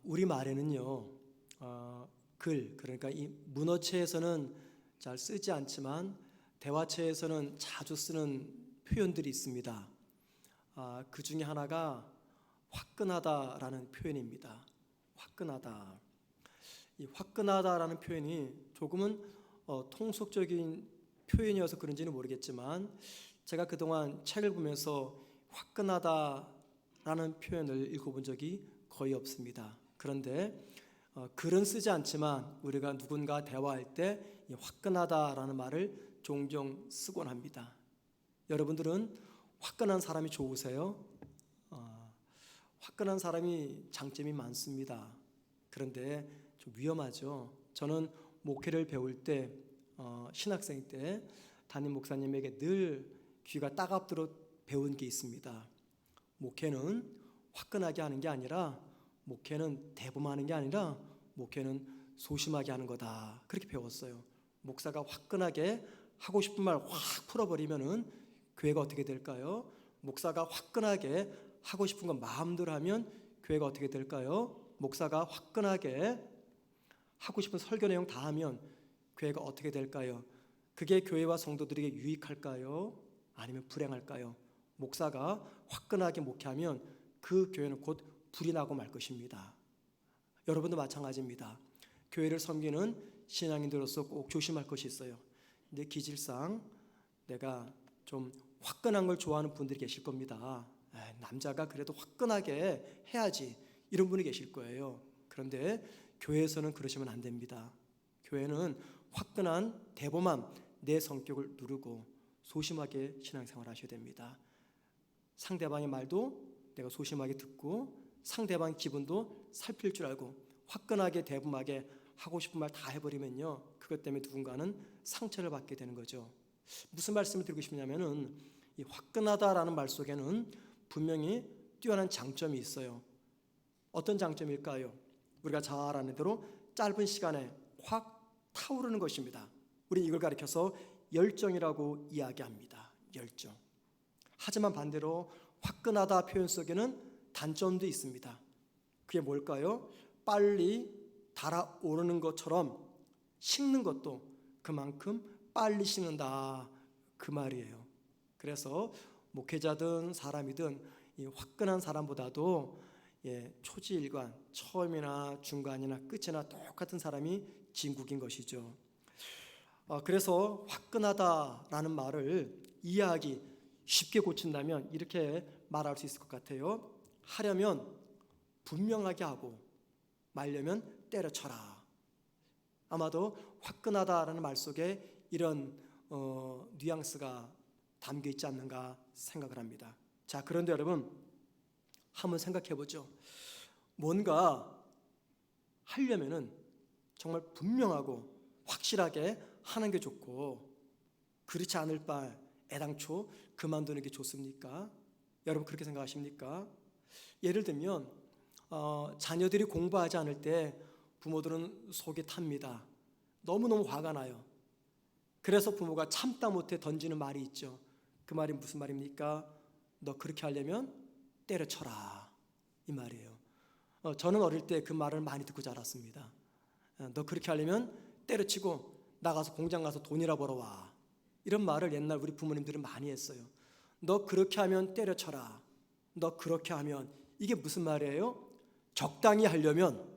우리 말에는요, 그러니까 이 문어체에서는 잘 쓰지 않지만 대화체에서는 자주 쓰는 표현들이 있습니다. 그 중에 하나가 화끈하다라는 표현입니다. 화끈하다. 이 화끈하다라는 표현이 조금은 통속적인 표현이어서 그런지는 모르겠지만, 제가 그동안 책을 보면서 화끈하다라는 표현을 읽어본 적이 거의 없습니다. 그런데 글은 쓰지 않지만 우리가 누군가 대화할 때 이 화끈하다라는 말을 종종 쓰곤 합니다. 여러분들은 화끈한 사람이 좋으세요? 화끈한 사람이 장점이 많습니다. 그런데 좀 위험하죠. 저는 목회를 배울 때, 신학생 때 담임 목사님에게 늘 귀가 따갑도록 배운 게 있습니다. 목회는 화끈하게 하는 게 아니라, 목회는 대범하는 게 아니라, 목회는 소심하게 하는 거다. 그렇게 배웠어요. 목사가 화끈하게 하고 싶은 말 확 풀어버리면은 교회가 어떻게 될까요? 목사가 화끈하게 하고 싶은 건 마음대로 하면 교회가 어떻게 될까요? 목사가 화끈하게 하고 싶은 설교 내용 다 하면 교회가 어떻게 될까요? 그게 교회와 성도들에게 유익할까요? 아니면 불행할까요? 목사가 화끈하게 목회하면 그 교회는 곧 불이 나고 말 것입니다. 여러분도 마찬가지입니다. 교회를 섬기는 신앙인들로서 꼭 조심할 것이 있어요. 근데 기질상 내가 좀 화끈한 걸 좋아하는 분들이 계실 겁니다. 남자가 그래도 화끈하게 해야지, 이런 분이 계실 거예요. 그런데 교회에서는 그러시면 안 됩니다. 교회는 화끈한 대범한 내 성격을 누르고 소심하게 신앙생활 하셔야 됩니다. 상대방의 말도 내가 소심하게 듣고 상대방의 기분도 살필 줄 알고 화끈하게 대범하게 하고 싶은 말 다 해버리면요, 그것 때문에 누군가는 상처를 받게 되는 거죠. 무슨 말씀을 드리고 싶냐면은, 이 화끈하다라는 말 속에는 분명히 뛰어난 장점이 있어요. 어떤 장점일까요? 우리가 잘 아는 대로 짧은 시간에 확 타오르는 것입니다. 우리는 이걸 가리켜서 열정이라고 이야기합니다. 열정. 하지만 반대로 화끈하다 표현 속에는 단점도 있습니다. 그게 뭘까요? 빨리 달아오르는 것처럼 식는 것도 그만큼 빨리 식는다, 그 말이에요. 그래서 목회자든 사람이든 이 화끈한 사람보다도 초지일관, 처음이나 중간이나 끝이나 똑같은 사람이 진국인 것이죠. 그래서 화끈하다라는 말을 이해하기 쉽게 고친다면 이렇게 말할 수 있을 것 같아요. 하려면 분명하게 하고 말려면 때려쳐라. 아마도 화끈하다라는 말 속에 이런 뉘앙스가 담겨 있지 않는가 생각을 합니다. 자, 그런데 여러분, 한번 생각해 보죠. 뭔가 하려면은 정말 분명하고 확실하게 하는 게 좋고, 그렇지 않을 바 애당초 그만두는 게 좋습니까? 여러분 그렇게 생각하십니까? 예를 들면 자녀들이 공부하지 않을 때 부모들은 속이 탑니다. 너무너무 화가 나요. 그래서 부모가 참다 못해 던지는 말이 있죠. 그 말이 무슨 말입니까? 너 그렇게 하려면 때려쳐라, 이 말이에요. 저는 어릴 때 그 말을 많이 듣고 자랐습니다. 너 그렇게 하려면 때려치고 나가서 공장 가서 돈이나 벌어와, 이런 말을 옛날 우리 부모님들은 많이 했어요. 너 그렇게 하면 때려쳐라, 너 그렇게 하면. 이게 무슨 말이에요? 적당히 하려면,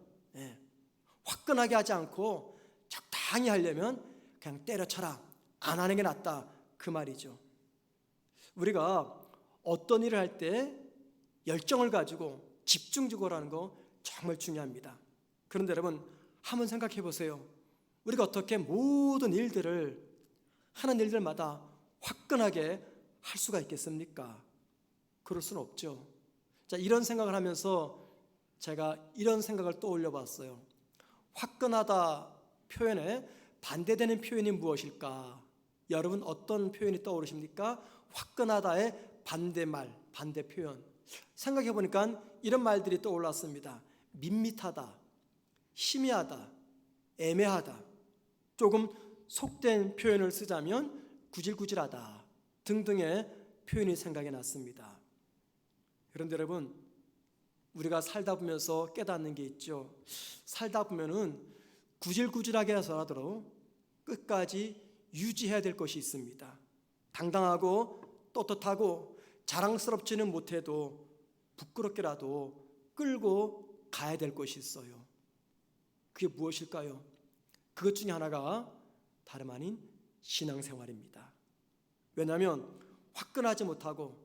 화끈하게 하지 않고 적당히 하려면 그냥 때려쳐라, 안 하는 게 낫다, 그 말이죠. 우리가 어떤 일을 할 때 열정을 가지고 집중적으로 하는 거 정말 중요합니다. 그런데 여러분 한번 생각해 보세요. 우리가 어떻게 모든 일들을, 하는 일들마다 화끈하게 할 수가 있겠습니까? 그럴 수는 없죠. 자, 이런 생각을 하면서 제가 이런 생각을 떠올려 봤어요. 화끈하다 표현에 반대되는 표현이 무엇일까? 여러분 어떤 표현이 떠오르십니까? 화끈하다의 반대말, 반대 표현. 생각해 보니까 이런 말들이 떠올랐습니다. 밋밋하다, 희미하다, 애매하다, 조금 속된 표현을 쓰자면 구질구질하다 등등의 표현이 생각이 났습니다. 그런데 여러분, 우리가 살다 보면서 깨닫는 게 있죠. 살다 보면은 구질구질하게 해서라도 끝까지 유지해야 될 것이 있습니다. 당당하고 떳떳하고 자랑스럽지는 못해도 부끄럽게라도 끌고 가야 될 것이 있어요. 그게 무엇일까요? 그것 중에 하나가 다름 아닌 신앙생활입니다. 왜냐하면 화끈하지 못하고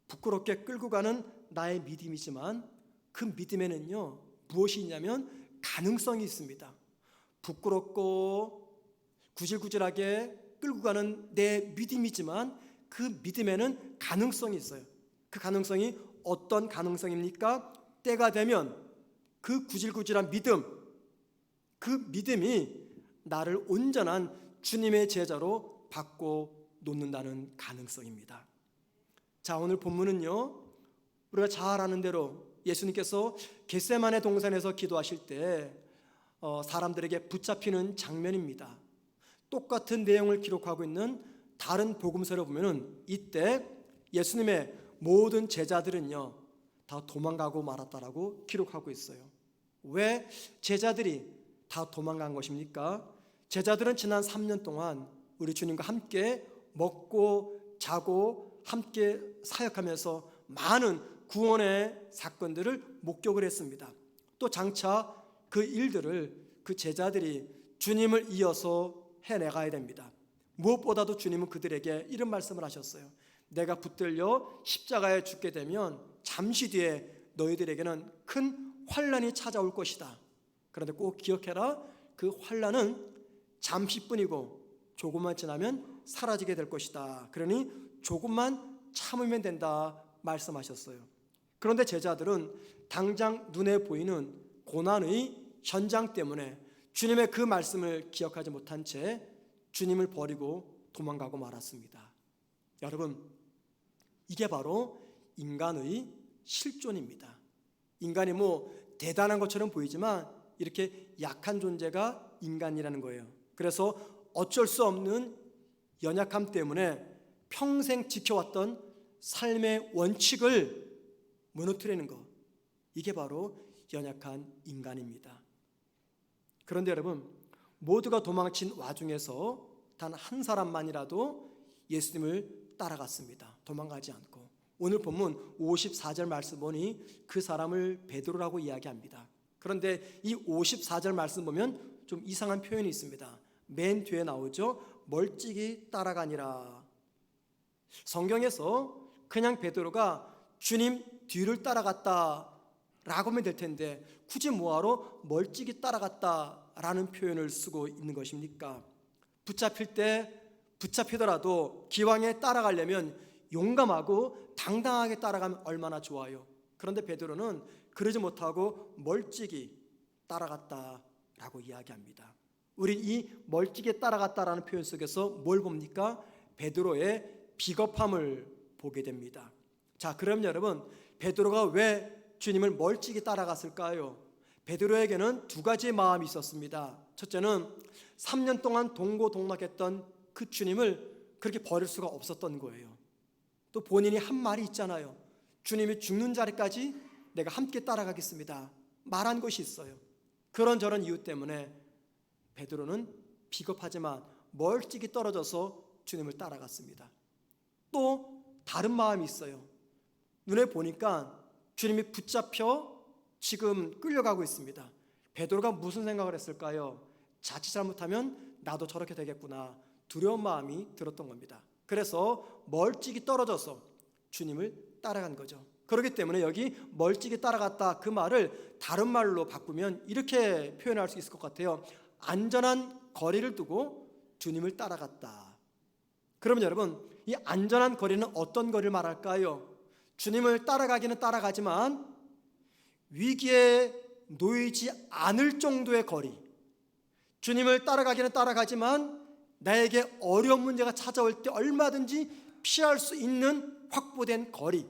부끄럽게 끌고 가는 나의 믿음이지만 그 믿음에는요 무엇이 있냐면 가능성이 있습니다. 부끄럽고 구질구질하게 끌고 가는 내 믿음이지만 그 믿음에는 가능성이 있어요. 그 가능성이 어떤 가능성입니까? 때가 되면 그 구질구질한 믿음, 그 믿음이 나를 온전한 주님의 제자로 바꿔 놓는다는 가능성입니다. 자, 오늘 본문은요 우리가 잘 아는 대로 예수님께서 겟세마네 동산에서 기도하실 때 사람들에게 붙잡히는 장면입니다. 똑같은 내용을 기록하고 있는 다른 복음서를 보면은 이때 예수님의 모든 제자들은요 다 도망가고 말았다라고 기록하고 있어요. 왜 제자들이 다 도망간 것입니까? 제자들은 지난 3년 동안 우리 주님과 함께 먹고 자고 함께 사역하면서 많은 구원의 사건들을 목격을 했습니다. 또 장차 그 일들을 그 제자들이 주님을 이어서 해내가야 됩니다. 무엇보다도 주님은 그들에게 이런 말씀을 하셨어요. 내가 붙들려 십자가에 죽게 되면 잠시 뒤에 너희들에게는 큰 환난이 찾아올 것이다. 그런데 꼭 기억해라. 그 환난은 잠시뿐이고 조금만 지나면 사라지게 될 것이다. 그러니 조금만 참으면 된다 말씀하셨어요. 그런데 제자들은 당장 눈에 보이는 고난의 현장 때문에 주님의 그 말씀을 기억하지 못한 채 주님을 버리고 도망가고 말았습니다. 여러분, 이게 바로 인간의 실존입니다. 인간이 대단한 것처럼 보이지만 이렇게 약한 존재가 인간이라는 거예요. 그래서 어쩔 수 없는 연약함 때문에 평생 지켜왔던 삶의 원칙을 무너뜨리는 것, 이게 바로 연약한 인간입니다. 그런데 여러분, 모두가 도망친 와중에서 단 한 사람만이라도 예수님을 따라갔습니다. 도망가지 않고. 오늘 본문 54절 말씀 보니 그 사람을 베드로라고 이야기합니다. 그런데 이 54절 말씀 보면 좀 이상한 표현이 있습니다. 맨 뒤에 나오죠. 멀찍이 따라가니라. 성경에서 그냥 베드로가 주님 뒤를 따라갔다 라고 하면 될 텐데 굳이 뭐하러 멀찍이 따라갔다라는 표현을 쓰고 있는 것입니까? 붙잡힐 때 붙잡히더라도 기왕에 따라가려면 용감하고 당당하게 따라가면 얼마나 좋아요. 그런데 베드로는 그러지 못하고 멀찍이 따라갔다라고 이야기합니다. 우리 이 멀찍이 따라갔다라는 표현 속에서 뭘 봅니까? 베드로의 비겁함을 보게 됩니다. 자, 그럼 여러분, 베드로가 왜 주님을 멀찍이 따라갔을까요? 베드로에게는 두 가지 마음이 있었습니다. 첫째는 3년 동안 동고동락했던 그 주님을 그렇게 버릴 수가 없었던 거예요. 또 본인이 한 말이 있잖아요. 주님이 죽는 자리까지 내가 함께 따라가겠습니다 말한 것이 있어요. 그런저런 이유 때문에 베드로는 비겁하지만 멀찍이 떨어져서 주님을 따라갔습니다. 또 다른 마음이 있어요. 눈에 보니까 주님이 붙잡혀 지금 끌려가고 있습니다. 베드로가 무슨 생각을 했을까요? 자칫 잘못하면 나도 저렇게 되겠구나, 두려운 마음이 들었던 겁니다. 그래서 멀찍이 떨어져서 주님을 따라간 거죠. 그렇기 때문에 여기 멀찍이 따라갔다 그 말을 다른 말로 바꾸면 이렇게 표현할 수 있을 것 같아요. 안전한 거리를 두고 주님을 따라갔다. 그러면 여러분, 이 안전한 거리는 어떤 거리를 말할까요? 주님을 따라가기는 따라가지만 위기에 놓이지 않을 정도의 거리, 주님을 따라가기는 따라가지만 나에게 어려운 문제가 찾아올 때 얼마든지 피할 수 있는 확보된 거리,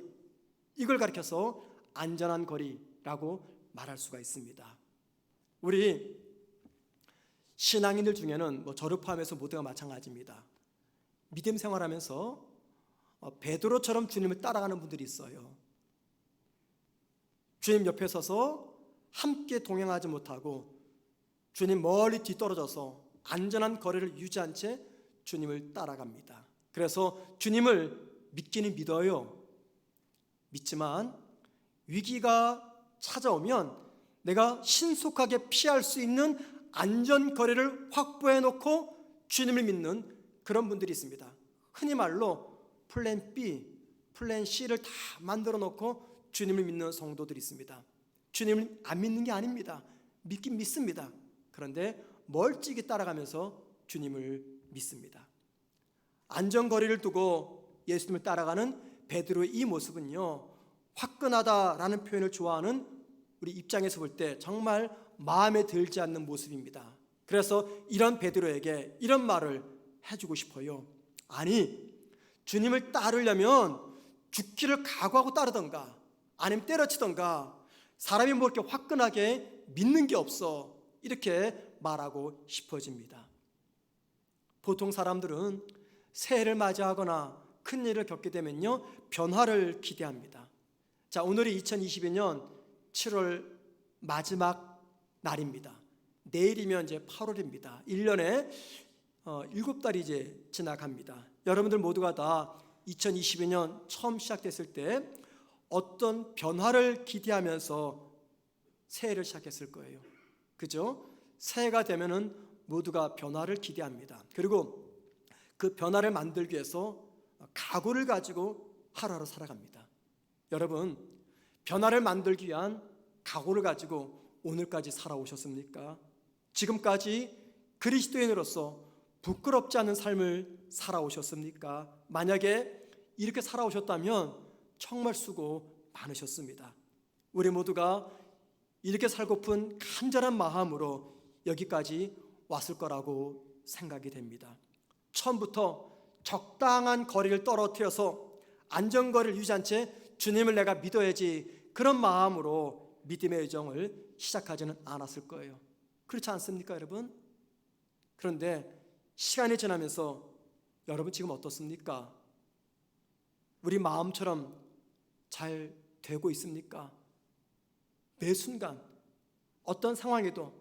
이걸 가리켜서 안전한 거리라고 말할 수가 있습니다. 우리 신앙인들 중에는 저를 포함해서 모두가 마찬가지입니다. 믿음 생활하면서 베드로처럼 주님을 따라가는 분들이 있어요. 주님 옆에 서서 함께 동행하지 못하고 주님 멀리 뒤떨어져서 안전한 거리를 유지한 채 주님을 따라갑니다. 그래서 주님을 믿기는 믿어요. 믿지만 위기가 찾아오면 내가 신속하게 피할 수 있는 안전거리를 확보해 놓고 주님을 믿는 그런 분들이 있습니다. 흔히 말로 플랜 B, 플랜 C를 다 만들어 놓고 주님을 믿는 성도들이 있습니다. 주님을 안 믿는 게 아닙니다. 믿긴 믿습니다. 그런데 멀찍이 따라가면서 주님을 믿습니다. 안전거리를 두고 예수님을 따라가는 베드로의 이 모습은요, 화끈하다라는 표현을 좋아하는 우리 입장에서 볼 때 정말 마음에 들지 않는 모습입니다. 그래서 이런 베드로에게 이런 말을 해주고 싶어요. 아니, 주님을 따르려면 죽기를 각오하고 따르던가 아니면 때려치던가 사람이 뭐 이렇게 화끈하게 믿는 게 없어, 이렇게 말하고 싶어집니다. 보통 사람들은 새해를 맞이하거나 큰 일을 겪게 되면요, 변화를 기대합니다. 자, 오늘이 2022년 7월 마지막 날입니다. 내일이면 이제 8월입니다. 1년에 7달이 이제 지나갑니다. 여러분들 모두가 다 2022년 처음 시작됐을 때 어떤 변화를 기대하면서 새해를 시작했을 거예요. 그죠? 새해가 되면은 모두가 변화를 기대합니다. 그리고 그 변화를 만들기 위해서 각오를 가지고 하루하루 살아갑니다. 여러분, 변화를 만들기 위한 각오를 가지고 오늘까지 살아오셨습니까? 지금까지 그리스도인으로서 부끄럽지 않은 삶을 살아오셨습니까? 만약에 이렇게 살아오셨다면 정말 수고 많으셨습니다. 우리 모두가 이렇게 살고픈 간절한 마음으로 여기까지 왔을 거라고 생각이 됩니다. 처음부터 적당한 거리를 떨어뜨려서 안전거리를 유지한 채 주님을 내가 믿어야지, 그런 마음으로 믿음의 여정을 시작하지는 않았을 거예요. 그렇지 않습니까, 여러분? 그런데 시간이 지나면서 여러분 지금 어떻습니까? 우리 마음처럼 잘 되고 있습니까? 매 순간 어떤 상황에도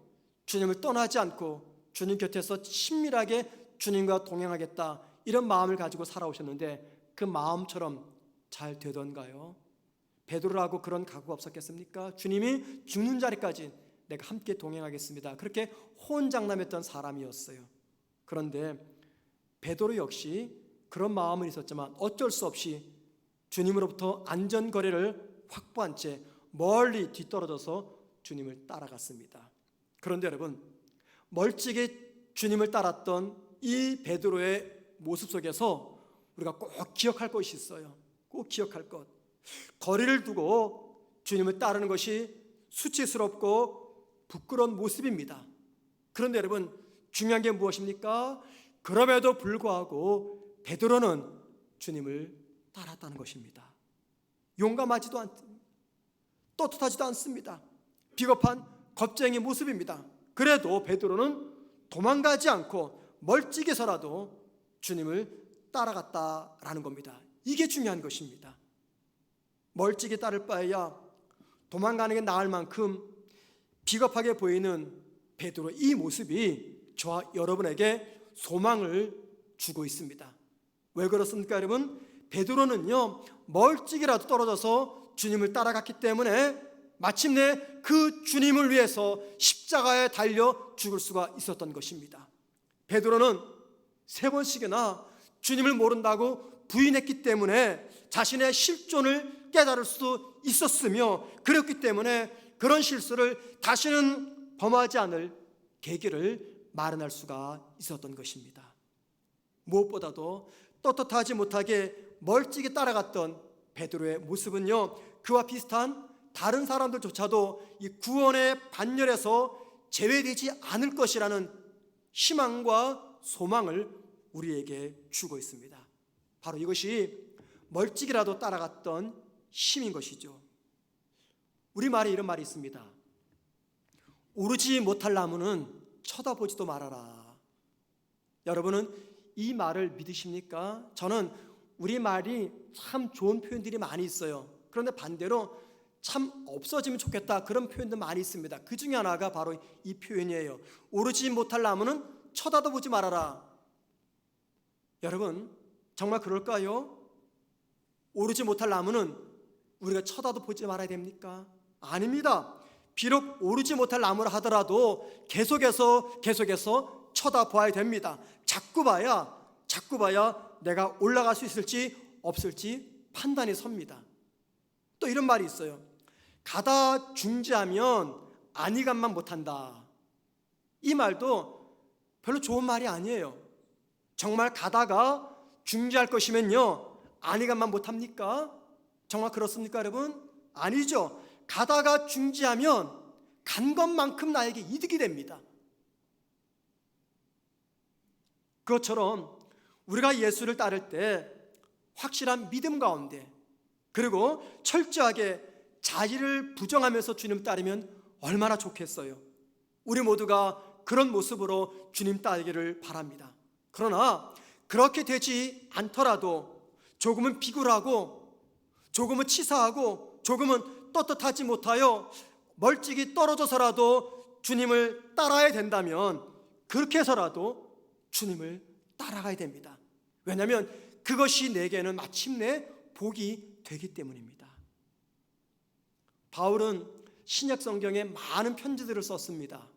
주님을 떠나지 않고 주님 곁에서 친밀하게 주님과 동행하겠다, 이런 마음을 가지고 살아오셨는데 그 마음처럼 잘 되던가요? 베드로라고 그런 각오가 없었겠습니까? 주님이 죽는 자리까지 내가 함께 동행하겠습니다, 그렇게 호언장담했던 사람이었어요. 그런데 베드로 역시 그런 마음은 있었지만 어쩔 수 없이 주님으로부터 안전거리를 확보한 채 멀리 뒤떨어져서 주님을 따라갔습니다. 그런데 여러분, 멀찍이 주님을 따랐던 이 베드로의 모습 속에서 우리가 꼭 기억할 것이 있어요. 꼭 기억할 것. 거리를 두고 주님을 따르는 것이 수치스럽고 부끄러운 모습입니다. 그런데 여러분, 중요한 게 무엇입니까? 그럼에도 불구하고 베드로는 주님을 따랐다는 것입니다. 용감하지도 않습니다. 떳떳하지도 않습니다. 비겁한 겁쟁이 모습입니다. 그래도 베드로는 도망가지 않고 멀찍이서라도 주님을 따라갔다라는 겁니다. 이게 중요한 것입니다. 멀찍이 따를 바에야 도망가는 게 나을 만큼 비겁하게 보이는 베드로 이 모습이 저와 여러분에게 소망을 주고 있습니다. 왜 그렇습니까, 여러분? 베드로는요, 멀찍이라도 떨어져서 주님을 따라갔기 때문에 마침내 그 주님을 위해서 십자가에 달려 죽을 수가 있었던 것입니다. 베드로는 3번씩이나 주님을 모른다고 부인했기 때문에 자신의 실존을 깨달을 수도 있었으며, 그렇기 때문에 그런 실수를 다시는 범하지 않을 계기를 마련할 수가 있었던 것입니다. 무엇보다도 떳떳하지 못하게 멀찍이 따라갔던 베드로의 모습은요, 그와 비슷한 다른 사람들조차도 이 구원의 반열에서 제외되지 않을 것이라는 희망과 소망을 우리에게 주고 있습니다. 바로 이것이 멀찍이라도 따라갔던 힘인 것이죠. 우리말에 이런 말이 있습니다. 오르지 못할 나무는 쳐다보지도 말아라. 여러분은 이 말을 믿으십니까? 저는 우리말이 참 좋은 표현들이 많이 있어요. 그런데 반대로 참 없어지면 좋겠다, 그런 표현도 많이 있습니다. 그 중에 하나가 바로 이 표현이에요. 오르지 못할 나무는 쳐다도 보지 말아라. 여러분, 정말 그럴까요? 오르지 못할 나무는 우리가 쳐다도 보지 말아야 됩니까? 아닙니다. 비록 오르지 못할 나무라 하더라도 계속해서 쳐다봐야 됩니다. 자꾸 봐야 내가 올라갈 수 있을지 없을지 판단이 섭니다. 또 이런 말이 있어요. 가다 중지하면 안희감만 못한다. 이 말도 별로 좋은 말이 아니에요. 정말 가다가 중지할 것이면요, 안희감만 못합니까? 정말 그렇습니까, 여러분? 아니죠. 가다가 중지하면 간 것만큼 나에게 이득이 됩니다. 그것처럼 우리가 예수를 따를 때 확실한 믿음 가운데, 그리고 철저하게 자의를 부정하면서 주님 따르면 얼마나 좋겠어요. 우리 모두가 그런 모습으로 주님 따르기를 바랍니다. 그러나 그렇게 되지 않더라도 조금은 비굴하고, 조금은 치사하고, 조금은 떳떳하지 못하여 멀찍이 떨어져서라도 주님을 따라야 된다면 그렇게 해서라도 주님을 따라가야 됩니다. 왜냐하면 그것이 내게는 마침내 복이 되기 때문입니다. 바울은 신약 성경에 많은 편지들을 썼습니다.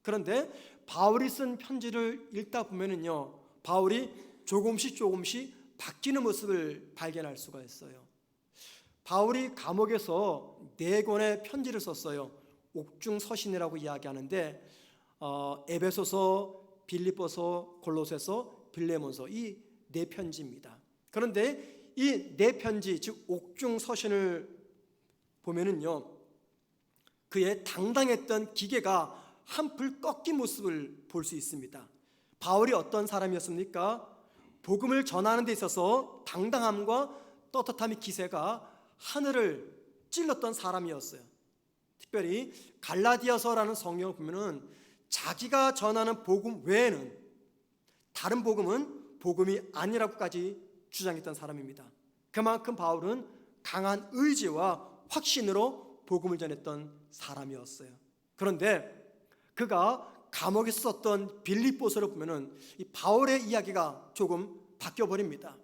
그런데 바울이 쓴 편지를 읽다 보면은요, 바울이 조금씩 바뀌는 모습을 발견할 수가 있어요. 바울이 감옥에서 4권의 편지를 썼어요. 옥중서신이라고 이야기하는데 에베소서, 빌립보서, 골로새서, 빌레몬서, 이 4편지입니다. 그런데 이 4편지, 즉 옥중서신을 보면은요, 그의 당당했던 기계가 한풀 꺾인 모습을 볼 수 있습니다. 바울이 어떤 사람이었습니까? 복음을 전하는 데 있어서 당당함과 떳떳함의 기세가 하늘을 찔렀던 사람이었어요. 특별히 갈라디아서라는 성경을 보면은 자기가 전하는 복음 외에는 다른 복음은 복음이 아니라고까지 주장했던 사람입니다. 그만큼 바울은 강한 의지와 확신으로 복음을 전했던 사람이었어요. 그런데 그가 감옥에 썼던 빌립보서를 보면은 이 바울의 이야기가 조금 바뀌어 버립니다.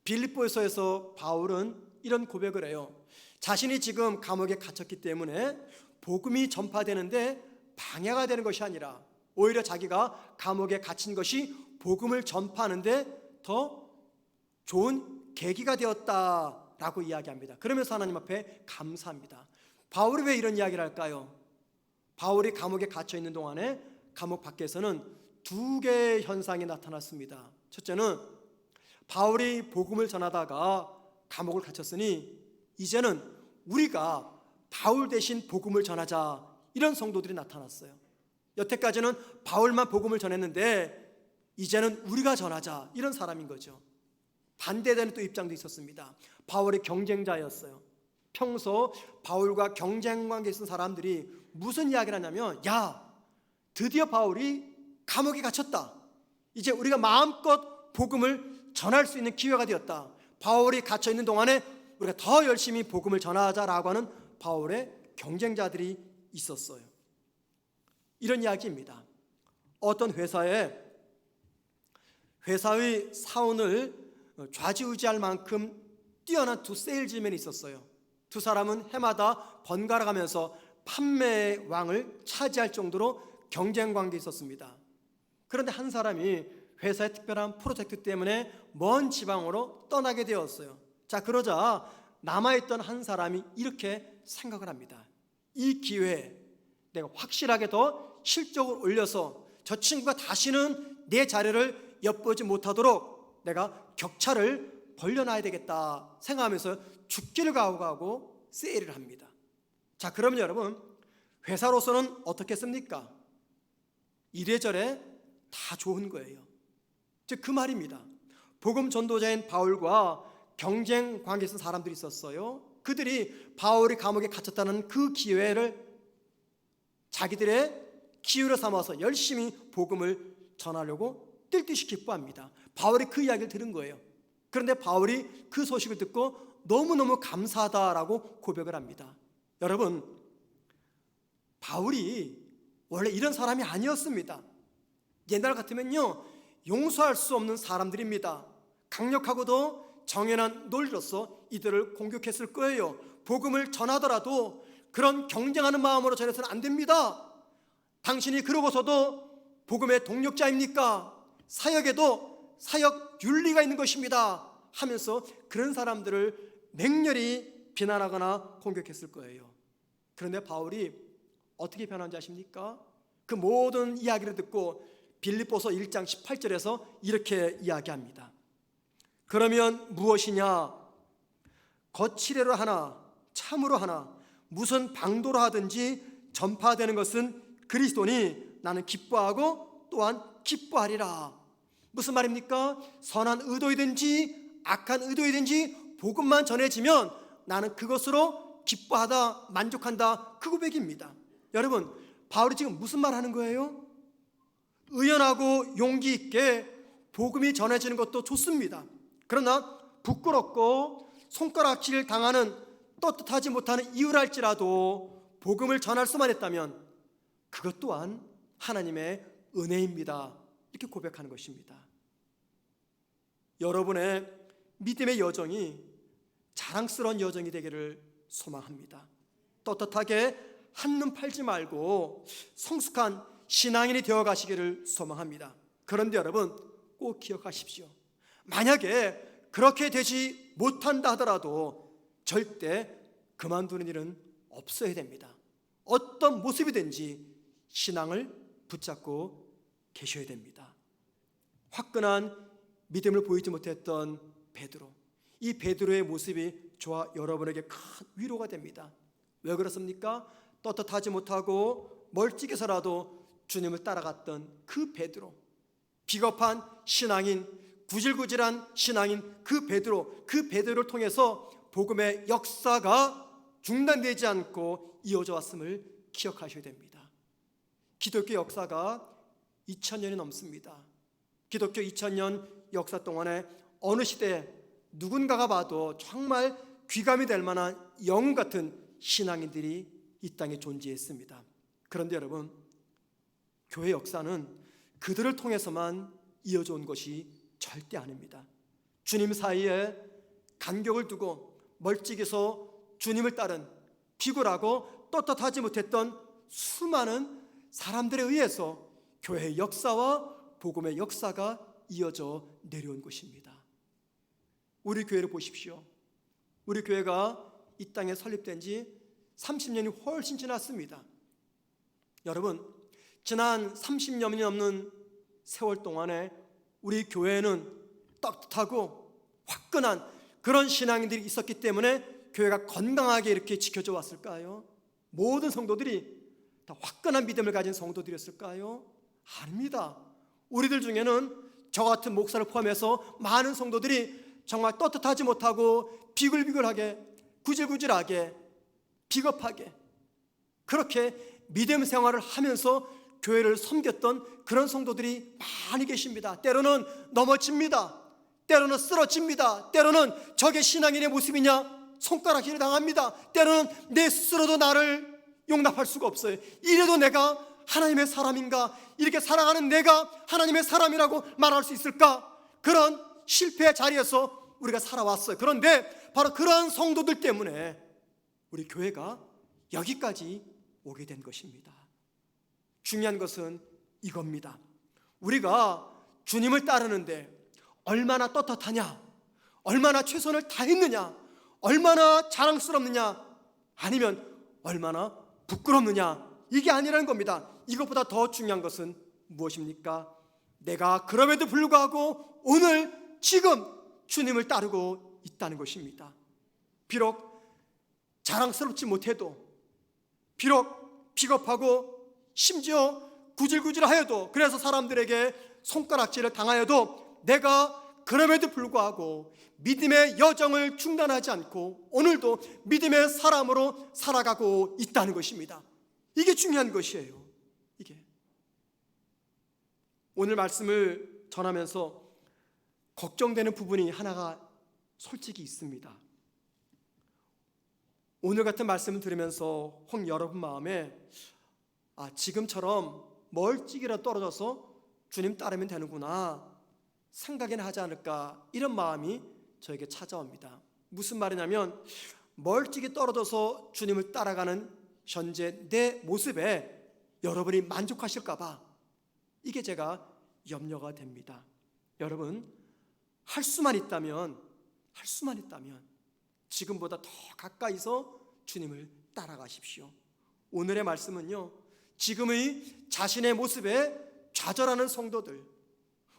빌립보서에서 바울은 이런 고백을 해요. 자신이 지금 감옥에 갇혔기 때문에 복음이 전파되는데 방해가 되는 것이 아니라 오히려 자기가 감옥에 갇힌 것이 복음을 전파하는데 더 좋은 계기가 되었다라고 이야기합니다. 그러면서 하나님 앞에 감사합니다. 바울이 왜 이런 이야기를 할까요? 바울이 감옥에 갇혀 있는 동안에 감옥 밖에서는 2개의 현상이 나타났습니다. 첫째는 바울이 복음을 전하다가 감옥을 갇혔으니 이제는 우리가 바울 대신 복음을 전하자, 이런 성도들이 나타났어요. 여태까지는 바울만 복음을 전했는데 이제는 우리가 전하자, 이런 사람인 거죠. 반대되는 또 입장도 있었습니다. 바울의 경쟁자였어요. 평소 바울과 경쟁 관계에 있는 사람들이 무슨 이야기를 하냐면, 야, 드디어 바울이 감옥에 갇혔다. 이제 우리가 마음껏 복음을 전할 수 있는 기회가 되었다. 바울이 갇혀 있는 동안에 우리가 더 열심히 복음을 전하자라고 하는 바울의 경쟁자들이 있었어요. 이런 이야기입니다. 어떤 회사의 사원을 좌지우지할 만큼 뛰어난 2 세일즈맨이 있었어요. 2 사람은 해마다 번갈아 가면서 판매의 왕을 차지할 정도로 경쟁 관계에 있었습니다. 그런데 한 사람이 회사의 특별한 프로젝트 때문에 먼 지방으로 떠나게 되었어요. 자, 그러자 남아있던 한 사람이 이렇게 생각을 합니다. 이 기회에 내가 확실하게 더 실적을 올려서 저 친구가 다시는 내 자리를 엿보지 못하도록 내가 격차를 벌려놔야 되겠다 생각하면서 죽기를 각오하고 세일을 합니다. 자, 그러면 여러분, 회사로서는 어떻겠습니까? 이래저래 다 좋은 거예요. 즉 그 말입니다. 복음 전도자인 바울과 경쟁 관계에 있는 사람들이 있었어요. 그들이 바울이 감옥에 갇혔다는 그 기회를 자기들의 기회로 삼아서 열심히 복음을 전하려고 뛸 듯이 기뻐합니다. 바울이 그 이야기를 들은 거예요. 그런데 바울이 그 소식을 듣고 너무너무 감사하다라고 고백을 합니다. 여러분, 바울이 원래 이런 사람이 아니었습니다. 옛날 같으면요, 용서할 수 없는 사람들입니다. 강력하고도 정연한 논리로서 이들을 공격했을 거예요. 복음을 전하더라도 그런 경쟁하는 마음으로 전해서는 안 됩니다. 당신이 그러고서도 복음의 동력자입니까? 사역에도 사역 윤리가 있는 것입니다 하면서 그런 사람들을 맹렬히 비난하거나 공격했을 거예요. 그런데 바울이 어떻게 변한지 아십니까? 그 모든 이야기를 듣고 빌립보서 1장 18절에서 이렇게 이야기합니다. 그러면 무엇이냐? 거칠애로 하나 참으로 하나 무슨 방도로 하든지 전파되는 것은 그리스도니 나는 기뻐하고 또한 기뻐하리라. 무슨 말입니까? 선한 의도이든지 악한 의도이든지 복음만 전해지면 나는 그것으로 기뻐하다 만족한다, 그 고백입니다. 여러분, 바울이 지금 무슨 말 하는 거예요? 의연하고 용기 있게 복음이 전해지는 것도 좋습니다. 그러나 부끄럽고 손가락질 당하는 떳떳하지 못하는 이유랄지라도 복음을 전할 수만 했다면 그것 또한 하나님의 은혜입니다. 이렇게 고백하는 것입니다. 여러분의 믿음의 여정이 자랑스러운 여정이 되기를 소망합니다. 떳떳하게 한눈 팔지 말고 성숙한 신앙인이 되어 가시기를 소망합니다. 그런데 여러분, 꼭 기억하십시오. 만약에 그렇게 되지 못한다 하더라도 절대 그만두는 일은 없어야 됩니다. 어떤 모습이든지 신앙을 붙잡고 계셔야 됩니다. 화끈한 믿음을 보이지 못했던 베드로, 이 베드로의 모습이 저와 여러분에게 큰 위로가 됩니다. 왜 그렇습니까? 떳떳하지 못하고 멀찍이서라도 주님을 따라갔던 그 베드로, 비겁한 신앙인, 구질구질한 신앙인 그 베드로를 통해서 복음의 역사가 중단되지 않고 이어져 왔음을 기억하셔야 됩니다. 기독교 역사가 2000년이 넘습니다. 기독교 2000년 역사 동안에 어느 시대에 누군가가 봐도 정말 귀감이 될 만한 영웅 같은 신앙인들이 이 땅에 존재했습니다. 그런데 여러분, 교회 역사는 그들을 통해서만 이어져 온 것이 절대 아닙니다. 주님 사이에 간격을 두고 멀찍이서 주님을 따른 비굴하고 떳떳하지 못했던 수많은 사람들에 의해서 교회의 역사와 복음의 역사가 이어져 내려온 것입니다. 우리 교회를 보십시오. 우리 교회가 이 땅에 설립된 지 30년이 훨씬 지났습니다. 여러분, 지난 30년이 넘는 세월 동안에 우리 교회는 떳떳하고 화끈한 그런 신앙인들이 있었기 때문에 교회가 건강하게 이렇게 지켜져 왔을까요? 모든 성도들이 다 화끈한 믿음을 가진 성도들이었을까요? 아닙니다. 우리들 중에는 저 같은 목사를 포함해서 많은 성도들이 정말 떳떳하지 못하고 비굴비굴하게, 구질구질하게, 비겁하게 그렇게 믿음 생활을 하면서 교회를 섬겼던 그런 성도들이 많이 계십니다. 때로는 넘어집니다. 때로는 쓰러집니다. 때로는 저게 신앙인의 모습이냐 손가락질을 당합니다. 때로는 내 스스로도 나를 용납할 수가 없어요. 이래도 내가 하나님의 사람인가? 이렇게 살아가는 내가 하나님의 사람이라고 말할 수 있을까? 그런 실패의 자리에서 우리가 살아왔어요. 그런데 바로 그러한 성도들 때문에 우리 교회가 여기까지 오게 된 것입니다. 중요한 것은 이겁니다. 우리가 주님을 따르는데 얼마나 떳떳하냐, 얼마나 최선을 다했느냐, 얼마나 자랑스럽느냐, 아니면 얼마나 부끄럽느냐, 이게 아니라는 겁니다. 이것보다 더 중요한 것은 무엇입니까? 내가 그럼에도 불구하고 오늘 지금 주님을 따르고 있다는 것입니다. 비록 자랑스럽지 못해도, 비록 비겁하고 심지어 구질구질하여도, 그래서 사람들에게 손가락질을 당하여도 내가 그럼에도 불구하고 믿음의 여정을 중단하지 않고 오늘도 믿음의 사람으로 살아가고 있다는 것입니다. 이게 중요한 것이에요. 이게 오늘 말씀을 전하면서 걱정되는 부분이 하나가 솔직히 있습니다. 오늘 같은 말씀을 들으면서 혹 여러분 마음에 지금처럼 멀찍이라 떨어져서 주님 따르면 되는구나 생각이나 하지 않을까, 이런 마음이 저에게 찾아옵니다. 무슨 말이냐면 멀찍이 떨어져서 주님을 따라가는 현재 내 모습에 여러분이 만족하실까 봐, 이게 제가 염려가 됩니다. 여러분, 할 수만 있다면 지금보다 더 가까이서 주님을 따라가십시오. 오늘의 말씀은요, 지금의 자신의 모습에 좌절하는 성도들,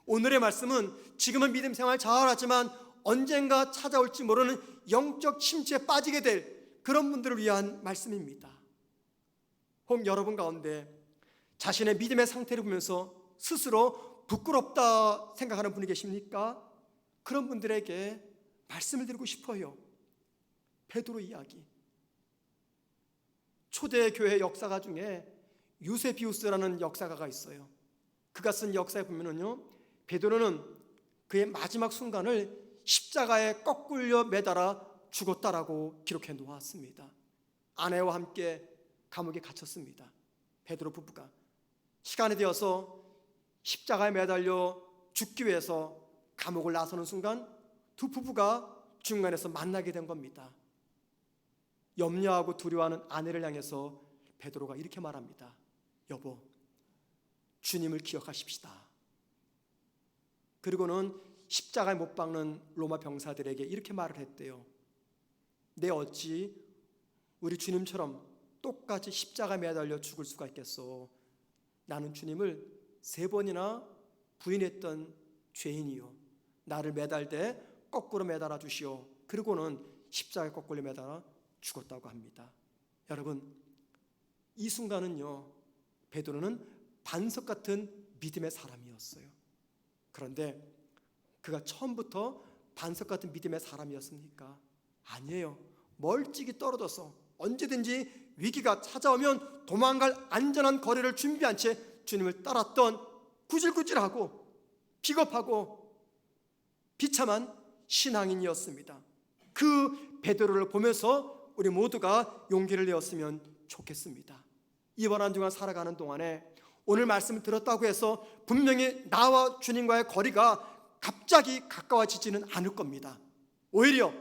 오늘의 말씀은 지금은 믿음 생활 잘하지만 언젠가 찾아올지 모르는 영적 침체에 빠지게 될 그런 분들을 위한 말씀입니다. 혹 여러분 가운데 자신의 믿음의 상태를 보면서 스스로 부끄럽다 생각하는 분이 계십니까? 그런 분들에게 말씀을 드리고 싶어요. 베드로 이야기, 초대교회 역사가 중에 유세비우스라는 역사가가 있어요. 그가 쓴 역사에 보면은요, 베드로는 그의 마지막 순간을 십자가에 거꾸려 매달아 죽었다라고 기록해 놓았습니다. 아내와 함께 감옥에 갇혔습니다. 베드로 부부가 시간이 되어서 십자가에 매달려 죽기 위해서 감옥을 나서는 순간 두 부부가 중간에서 만나게 된 겁니다. 염려하고 두려워하는 아내를 향해서 베드로가 이렇게 말합니다. 여보, 주님을 기억하십시다. 그리고는 십자가에 못 박는 로마 병사들에게 이렇게 말을 했대요. 내 어찌 우리 주님처럼 똑같이 십자가에 매달려 죽을 수가 있겠소. 나는 주님을 3번이나 부인했던 죄인이요, 나를 매달되 거꾸로 매달아 주시오. 그리고는 십자가에 거꾸로 매달아 죽었다고 합니다. 여러분, 이 순간은요, 베드로는 반석 같은 믿음의 사람이었어요. 그런데 그가 처음부터 반석 같은 믿음의 사람이었습니까? 아니에요. 멀찍이 떨어져서 언제든지 위기가 찾아오면 도망갈 안전한 거리를 준비한 채 주님을 따랐던 구질구질하고 비겁하고 비참한 신앙인이었습니다. 그 베드로를 보면서 우리 모두가 용기를 내었으면 좋겠습니다. 이번 한 주간 살아가는 동안에 오늘 말씀을 들었다고 해서 분명히 나와 주님과의 거리가 갑자기 가까워지지는 않을 겁니다. 오히려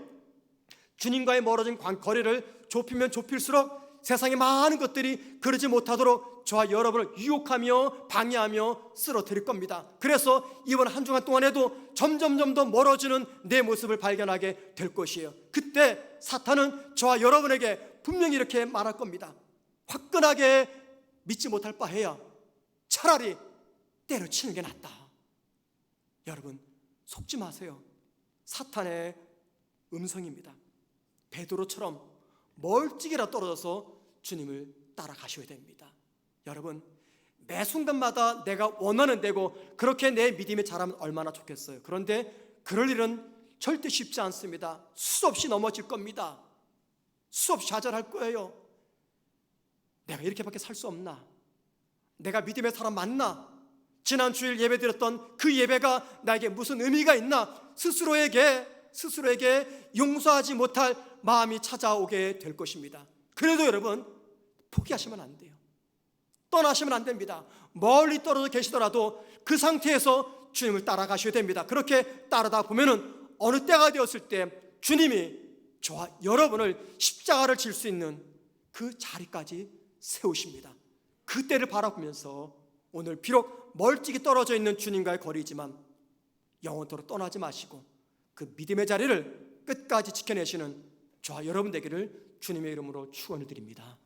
주님과의 멀어진 거리를 좁히면 좁힐수록 세상의 많은 것들이 그러지 못하도록 저와 여러분을 유혹하며 방해하며 쓰러뜨릴 겁니다. 그래서 이번 한 주간 동안에도 점점 더 멀어지는 내 모습을 발견하게 될 것이에요. 그때 사탄은 저와 여러분에게 분명히 이렇게 말할 겁니다. 화끈하게 믿지 못할 바에야 차라리 때려치는 게 낫다. 여러분, 속지 마세요. 사탄의 음성입니다. 베드로처럼 멀찍이라 떨어져서 주님을 따라가셔야 됩니다. 여러분, 매 순간마다 내가 원하는 대로 그렇게 내 믿음이 자라면 얼마나 좋겠어요. 그런데 그럴 일은 절대 쉽지 않습니다. 수없이 넘어질 겁니다. 수없이 좌절할 거예요. 내가 이렇게밖에 살 수 없나? 내가 믿음의 사람 맞나? 지난 주일 예배 드렸던 그 예배가 나에게 무슨 의미가 있나? 스스로에게 용서하지 못할 마음이 찾아오게 될 것입니다. 그래도 여러분, 포기하시면 안 돼요. 떠나시면 안 됩니다. 멀리 떨어져 계시더라도 그 상태에서 주님을 따라가셔야 됩니다. 그렇게 따르다 보면은 어느 때가 되었을 때 주님이 저와 여러분을 십자가를 질 수 있는 그 자리까지 세우십니다. 그 때를 바라보면서 오늘 비록 멀찍이 떨어져 있는 주님과의 거리지만 영원토록 떠나지 마시고 그 믿음의 자리를 끝까지 지켜내시는 저와 여러분 되기를 주님의 이름으로 축원을 드립니다.